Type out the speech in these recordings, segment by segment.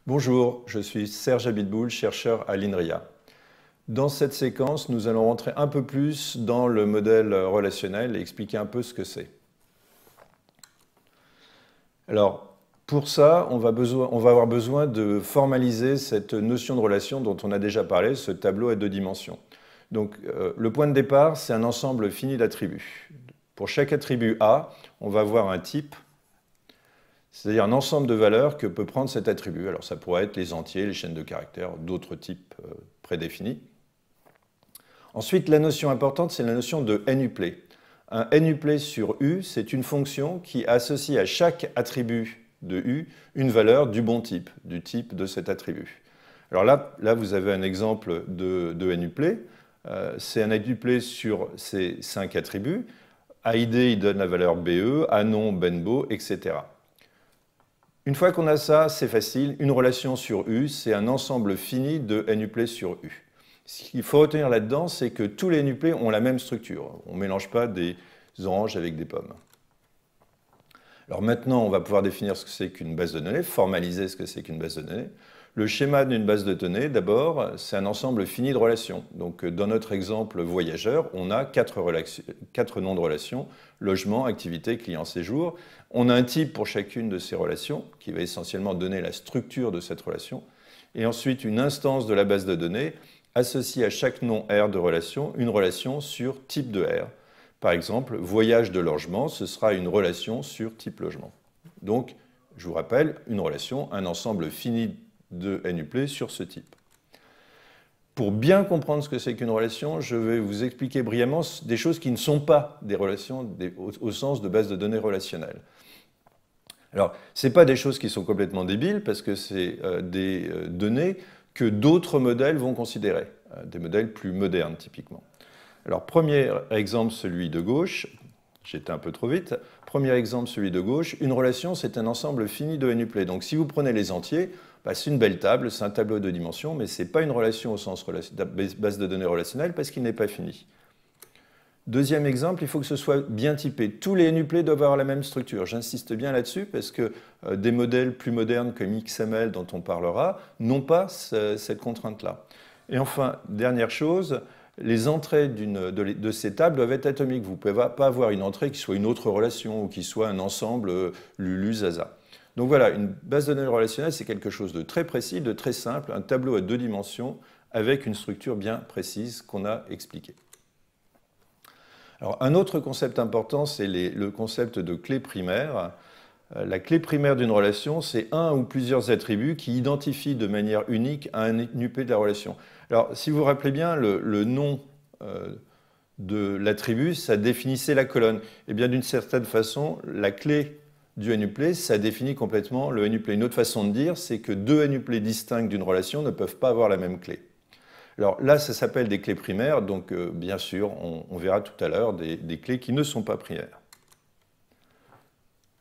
Bonjour, je suis Serge Abitboul, chercheur à l'INRIA. Dans cette séquence, nous allons rentrer un peu plus dans le modèle relationnel et expliquer un peu ce que c'est. Alors, pour ça, on va avoir besoin de formaliser cette notion de relation dont on a déjà parlé, ce tableau à deux dimensions. Donc, le point de départ, c'est un ensemble fini d'attributs. Pour chaque attribut A, on va avoir un type, c'est-à-dire un ensemble de valeurs que peut prendre cet attribut. Alors, ça pourrait être les entiers, les chaînes de caractères, d'autres types prédéfinis. Ensuite, la notion importante, c'est la notion de NUplay. Un NUplay sur U, c'est une fonction qui associe à chaque attribut de U une valeur du bon type, du type de cet attribut. Alors là vous avez un exemple de NUplay. C'est un NUplay sur ces 5 attributs. AID, il donne la valeur BE, ANON, BENBO, etc. Une fois qu'on a ça, c'est facile. Une relation sur U, c'est un ensemble fini de NUplay sur U. Ce qu'il faut retenir là-dedans, c'est que tous les NUplay ont la même structure. On ne mélange pas des oranges avec des pommes. Alors maintenant, on va pouvoir définir ce que c'est qu'une base de données, formaliser ce que c'est qu'une base de données. Le schéma d'une base de données, d'abord, c'est un ensemble fini de relations. Donc dans notre exemple voyageur, on a 4 noms de relations, logement, activité, client, séjour. On a un type pour chacune de ces relations, qui va essentiellement donner la structure de cette relation. Et ensuite, une instance de la base de données associe à chaque nom R de relation une relation sur type de R. Par exemple, voyage de logement, ce sera une relation sur type logement. Donc, je vous rappelle, une relation, un ensemble fini de NUplay sur ce type. Pour bien comprendre ce que c'est qu'une relation, je vais vous expliquer brièvement des choses qui ne sont pas des relations au sens de base de données relationnelles. Alors, ce n'est pas des choses qui sont complètement débiles, parce que c'est des données que d'autres modèles vont considérer, des modèles plus modernes typiquement. Alors, premier exemple, celui de gauche, j'étais un peu trop vite, premier exemple, celui de gauche, une relation, c'est un ensemble fini de NUplay. Donc, si vous prenez les entiers, c'est une belle table, c'est un tableau de dimensions, mais ce n'est pas une relation au sens base de données relationnelle parce qu'il n'est pas fini. Deuxième exemple, il faut que ce soit bien typé. Tous les NUplay doivent avoir la même structure. J'insiste bien là-dessus parce que des modèles plus modernes comme XML dont on parlera n'ont pas cette contrainte-là. Et enfin, dernière chose, les entrées de ces tables doivent être atomiques. Vous ne pouvez pas avoir une entrée qui soit une autre relation ou qui soit un ensemble Lulu-Zaza. Donc voilà, une base de données relationnelle, c'est quelque chose de très précis, de très simple, un tableau à deux dimensions avec une structure bien précise qu'on a expliquée. Alors, un autre concept important, c'est le concept de clé primaire. La clé primaire d'une relation, c'est un ou plusieurs attributs qui identifient de manière unique un NUplay de la relation. Alors, si vous vous rappelez bien, le nom de l'attribut, ça définissait la colonne. Et bien, d'une certaine façon, la clé du NUplay, ça définit complètement le NUplay. Une autre façon de dire, c'est que deux NUplay distincts d'une relation ne peuvent pas avoir la même clé. Alors là, ça s'appelle des clés primaires, donc bien sûr, on verra tout à l'heure des clés qui ne sont pas primaires.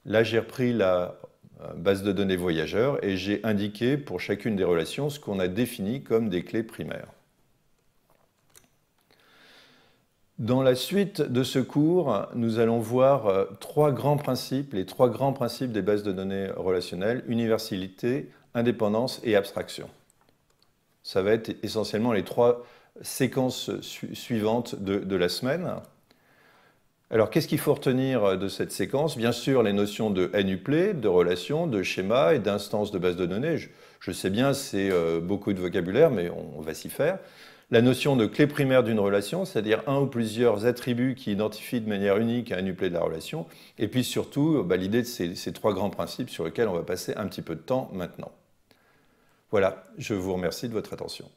Là, j'ai repris la base de données voyageur et j'ai indiqué pour chacune des relations ce qu'on a défini comme des clés primaires. Dans la suite de ce cours, nous allons voir trois grands principes, les trois grands principes des bases de données relationnelles: universalité, indépendance et abstraction. Ça va être essentiellement les trois séquences suivantes de la semaine. Alors, qu'est-ce qu'il faut retenir de cette séquence? Bien sûr, les notions de NUplay, de relation, de schéma et d'instance de base de données. Je sais bien, c'est beaucoup de vocabulaire, mais on va s'y faire. La notion de clé primaire d'une relation, c'est-à-dire un ou plusieurs attributs qui identifient de manière unique un NUplay de la relation. Et puis surtout, l'idée de ces trois grands principes sur lesquels on va passer un petit peu de temps maintenant. Voilà, je vous remercie de votre attention.